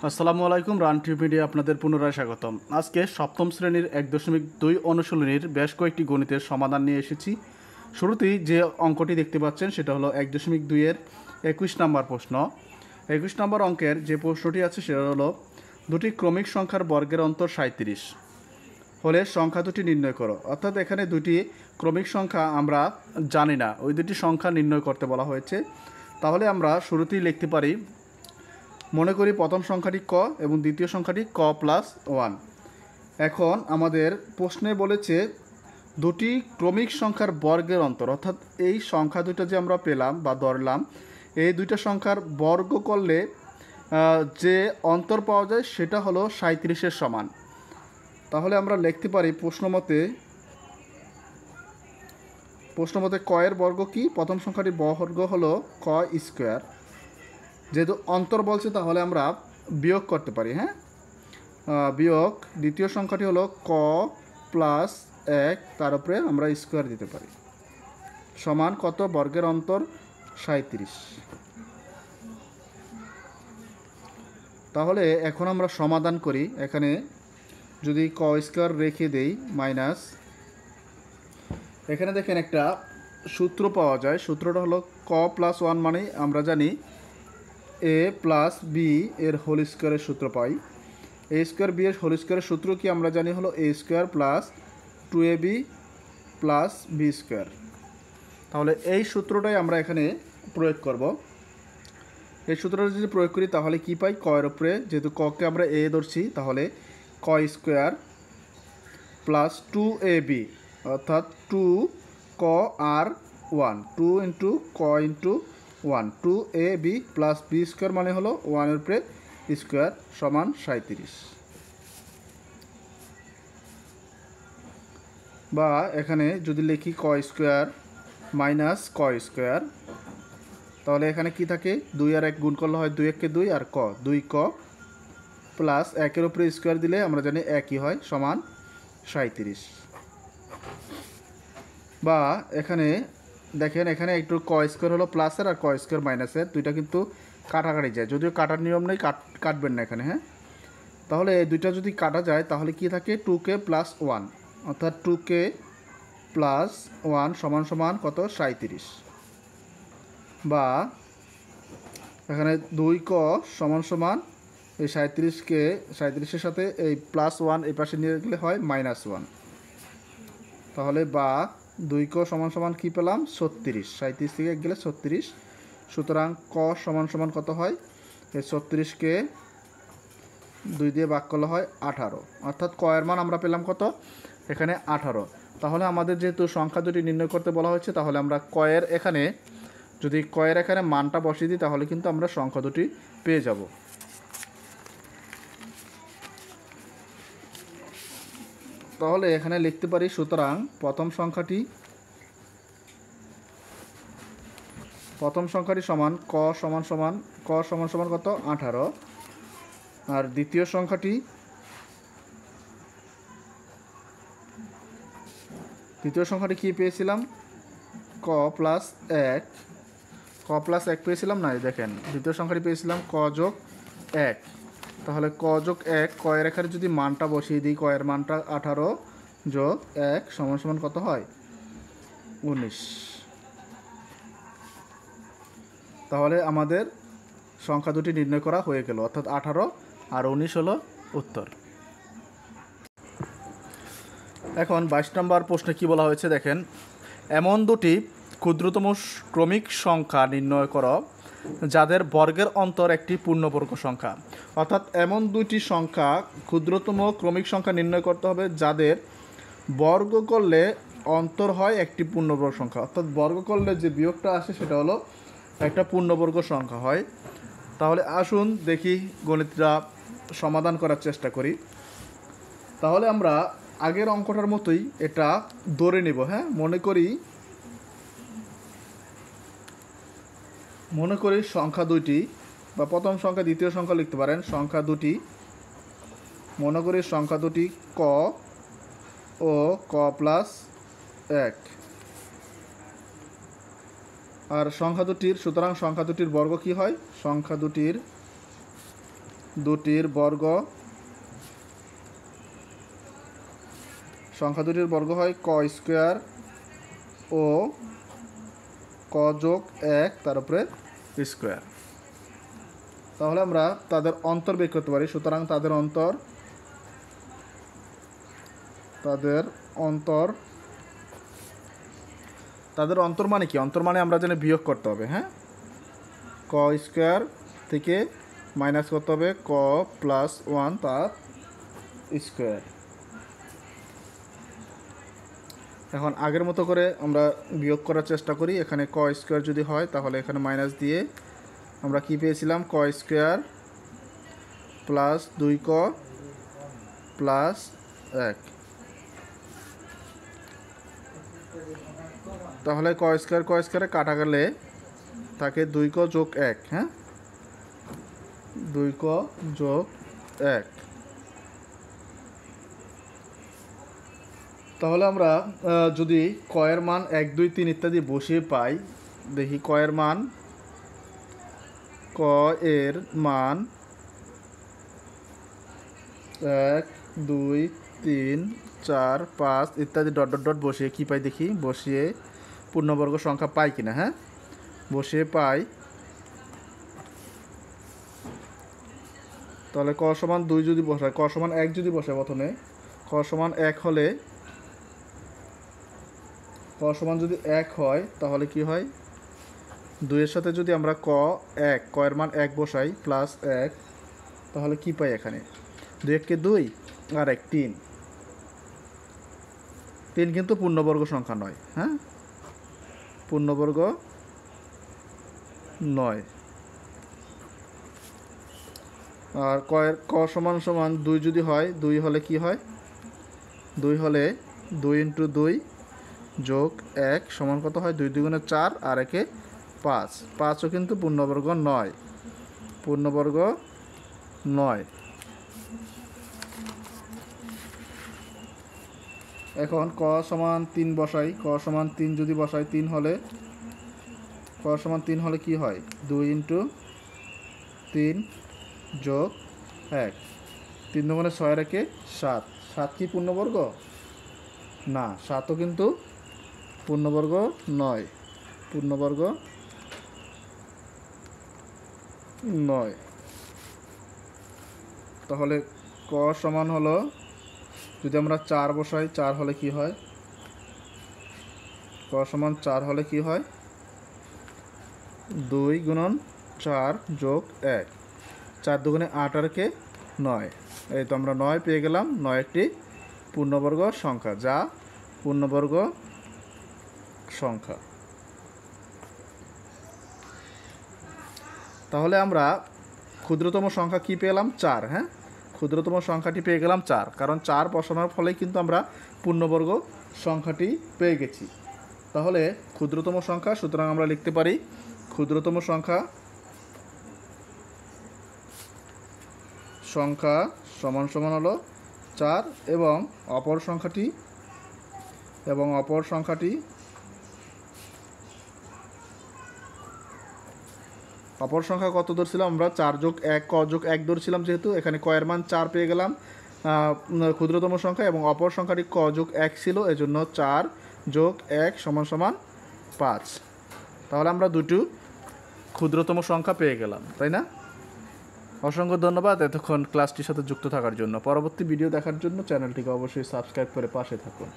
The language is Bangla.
আসসালামু আলাইকুম। রান টিভি মিডিয়া আপনাদের পুনরায় স্বাগতম। আজকে সপ্তম শ্রেণীর 1.2 অনুশীলনীর বেশ কয়েকটি গণিতের সমাধান নিয়ে এসেছি। শুরুতেই যে অঙ্কটি দেখতে পাচ্ছেন সেটা হলো 1.2 এর 21 নম্বর প্রশ্ন। 21 নম্বর অঙ্কের যে প্রশ্নটি আছে সেটা হলো দুটি ক্রমিক সংখ্যার বর্গের অন্তর 37 হলে সংখ্যা দুটি নির্ণয় করো। অর্থাৎ এখানে দুটি ক্রমিক সংখ্যা আমরা জানি না, ওই দুটি সংখ্যা নির্ণয় করতে বলা হয়েছে। তাহলে আমরা শুরুতেই লিখতে পারি, মনে করি প্রথম সংখ্যাটি ক এবং দ্বিতীয় সংখ্যাটি ক প্লাস 1। এখন আমাদের প্রশ্নে বলেছে দুটি ক্রমিক সংখ্যার বর্গের অন্তর, অর্থাৎ এই সংখ্যা দুটো যে আমরা পেলাম বা ধরলাম, এই দুইটা সংখ্যার বর্গ করলে যে অন্তর পাওয়া যায় সেটা হলো 37-এর সমান। তাহলে আমরা লিখতে পারি প্রশ্নমতে ক এর বর্গ কি? প্রথম সংখ্যাটির বর্গ হলো ক স্কোয়ার। যেহেতু অন্তর বলছে তাহলে আমরা বিয়োগ করতে পারি। বিয়োগ দ্বিতীয় সংখ্যাটি হলো ক প্লাস 1, তার উপরে আমরা স্কোয়ার দিতে পারি, সমান কত? বর্গের অন্তর 37। তাহলে এখন আমরা সমাধান করি। এখানে যদি ক স্কোয়ার রেখে দেই মাইনাস, এখানে দেখেন একটা সূত্র পাওয়া যায়। সূত্রটা হলো ক প্লাস 1 মানে আমরা জানি এ প্লাস বি এর হোল স্কোয়ারের সূত্র পাই। এ স্কোয়ার বি এর হোল স্কোয়ারের সূত্র কি আমরা জানি? হলো a square plus 2ab plus B square. তাহলে এই সূত্রটাই আমরা এখানে প্রয়োগ করব। এই সূত্রটা যদি প্রয়োগ করি তাহলে কি পাই? ক এর উপরে, যেহেতু ককে আমরা এ ধরছি, তাহলে ক স্কোয়ার প্লাস 2ab অর্থাৎ 2 ক আর 1, 2 ইন্টু ক into 1, 2ab plus B square মানে হলো 1 এর উপরে স্কোয়ার সমান 37। বা এখানে যদি লিখি ক স্কোয়ার মাইনাস ক স্কোয়ার, তাহলে এখানে কি থাকে? 2 আর 1 গুণ করলে হয় 2 1 2 আর ক 2 ক প্লাস 1 এর উপরে স্কোয়ার দিলে আমরা জানি একই হয়, সমান 37। বা এখানে দেখেন, এখানে একটু ক স্কোয়ার হলো প্লাসের আর ক স্কোয়ার মাইনাসের, দুইটা কিন্তু কাটাকাটি যায়, যদিও কাটার নিয়ম নেই, কাটবেন না এখানে। তাহলে এই দুইটা যদি কাটা যায় তাহলে কি থাকে? 2k প্লাস 1, অর্থাৎ 2k প্লাস 1 সমান সমান কত? 37। বা এখানে 2 ক সমান সমান এই 37কে 37-এর সাথে এই প্লাস 1 এই পাশে নিয়ে গেলে হয় মাইনাস 1। তাহলে বা 2 ক সমান সমান কী পেলাম? 36। 37 থেকে গেলে 36, সুতরাং ক সমান সমান কত হয়? এই 36কে 2 দিয়ে ভাগ করলে হয় 18, অর্থাৎ ক এর মান আমরা পেলাম কত? এখানে 18। তাহলে আমাদের যেহেতু সংখ্যা দুটি নির্ণয় করতে বলা হয়েছে, তাহলে আমরা যদি ক এর এখানে মানটা বসিয়ে দিই তাহলে কিন্তু আমরা সংখ্যা দুটি পেয়ে যাব। তাহলে এখানে লিখতে পারি, সুতরাং প্রথম সংখ্যাটি সমান ক সমান সমান কত? 18। আর দ্বিতীয় সংখ্যাটি কি পেয়েছিলাম? ক প্লাস 1 পেয়েছিলাম না? দেখেন, দ্বিতীয় সংখ্যাটি পেয়েছিলাম ক যোগ 1। তাহলে ক যোগ 1, ক এর এখানে যদি মানটা বসিয়ে দিই, ক এর মানটা 18 যোগ 1 সমান সমান কত হয়? 19। তাহলে আমাদের সংখ্যা দুটি নির্ণয় করা হয়ে গেল, অর্থাৎ 18 আর 19 হলো উত্তর। এখন 22 নম্বর প্রশ্নে কি বলা হয়েছে দেখেন, এমন দুটি ক্ষুদ্রতম ক্রমিক সংখ্যা নির্ণয় করো যাদের বর্গের অন্তর একটি পূর্ণবর্গ সংখ্যা। অর্থাৎ এমন দুইটি সংখ্যা, ক্ষুদ্রতম ক্রমিক সংখ্যা নির্ণয় করতে হবে যাদের বর্গ করলে অন্তর হয় একটি পূর্ণবর্গ সংখ্যা। অর্থাৎ বর্গ করলে যে বিয়োগটা আসে সেটা হলো একটা পূর্ণবর্গ সংখ্যা হয়। তাহলে আসুন দেখি গণিতটা সমাধান করার চেষ্টা করি। তাহলে আমরা আগের অঙ্কটার মতোই এটা ধরে নেব। মনে করি সংখ্যা দুইটি, বা প্রথম সংখ্যা দ্বিতীয় সংখ্যা লিখতে পারেন। সংখ্যা দুটি, মনে করি সংখ্যা দুটি ক ও ক প্লাস 1। আর সংখ্যা দুটির, সুতরাং সংখ্যা দুটির বর্গ কি হয়? সংখ্যা দুটির দুটির বর্গ, সংখ্যা দুটির বর্গ হয় ক স্কোয়ার ও ক যোগ 1 তার উপরে স্কোয়ার। তাহলে আমরা তাদের অন্তর বের করতে পারি। সুতরাং তাদের অন্তর মানে কি? অন্তর মানে আমরা জানি বিয়োগ করতে হবে। হ্যাঁ, ক স্কোয়ার থেকে মাইনাস করতে হবে ক প্লাস 1 তার স্কোয়ার। এখন আগের মতো করে আমরা বিয়োগ করার চেষ্টা করি। এখানে ক স্কোয়ার যদি হয় তাহলে এখানে মাইনাস দিয়ে আমরা কি পেয়েছিলাম? ক স্কোয়ার প্লাস 2ক প্লাস 1। তাহলে ক স্কোয়ারে কাটা গেলে থাকে 2ক যোগ 1। হ্যাঁ, 2ক যোগ 1। তাহলে আমরা যদি কয়ের মান 1 2 3 ইত্যাদি বসিয়ে পাই, দেখি ক এর মান 1 2 3 4 5 ইত্যাদি ডট ডট ডট বসিয়ে কি পাই দেখি। বসিয়ে পূর্ণবর্গ সংখ্যা পাই কিনা। হ্যাঁ, বসিয়ে পাই। তাহলে ক সমান 2 যদি বসায়, ক সমান 1 যদি বসায়, প্রথমে ক সমান 1 হলে, ক সমান যদি 1 হয় তাহলে কি হয়? 2 এর সাথে যদি আমরা ক এর মান 1 বসাই প্লাস 1, তাহলে কি পাই? এখানে 2 1 2 আর 1 3। 3 কিন্তু পূর্ণবর্গ সংখ্যা নয়। হ্যাঁ, পূর্ণবর্গ নয়। আর ক সমান সমান 2 যদি হয়, 2 হলে কি হয়? 2 হলে 2 × 2 যোগ 1 সমান কত হয়? 2 2 4 আর 1 5। 5ও কিন্তু পূর্ণবর্গ নয়। পূর্ণবর্গ নয়। এখন ক সমান 3 বসাই। ক সমান 3 যদি বসাই, 3 হলে, ক সমান 3 হলে কি হয়? 2 × 3 যোগ 1। 3 2 6 আর 1 7। 7 কি পূর্ণবর্গ? না, 7ও কিন্তু পূর্ণবর্গ নয়। পূর্ণবর্গ নয়। তাহলে ক সমান হলো, যদি আমরা 4 বসাই, 4 হলে কি হয়? ক সমান 4 হলে কি হয়? 2 × 4 যোগ 1। 4 2 8 আর 1 9। এই তো আমরা 9 পেয়ে গেলাম। 9 একটি পূর্ণবর্গ সংখ্যা, যা পূর্ণবর্গ সংখ্যা। তাহলে আমরা ক্ষুদ্রতম সংখ্যা কি পেলাম? 4। হ্যাঁ, ক্ষুদ্রতম সংখ্যাটি পেয়ে গেলাম 4, কারণ 4 বসানোর ফলেই কিন্তু আমরা পূর্ণবর্গ সংখ্যাটি পেয়ে গেছি। তাহলে ক্ষুদ্রতম সংখ্যা, সুতরাং আমরা লিখতে পারি ক্ষুদ্রতম সংখ্যা সমান সমান হলো 4, এবং অপর সংখ্যাটি কত ধরছিলাম আমরা? 4 যোগ 1 ক যোগ 1 ধরছিলাম, যেহেতু এখানে ক এর মান 4 পেয়ে গেলাম ক্ষুদ্রতম সংখ্যা, এবং অপর সংখ্যাটি ক যোগ 1 ছিল, এজন্য 4 যোগ 1 সমান সমান 5। তাহলে আমরা দুটো ক্ষুদ্রতম সংখ্যা পেয়ে গেলাম, তাই না? অসংখ্য ধন্যবাদ এতক্ষণ ক্লাসটির সাথে যুক্ত থাকার জন্য। পরবর্তী ভিডিও দেখার জন্য চ্যানেলটিকে অবশ্যই সাবস্ক্রাইব করে পাশে থাকুন।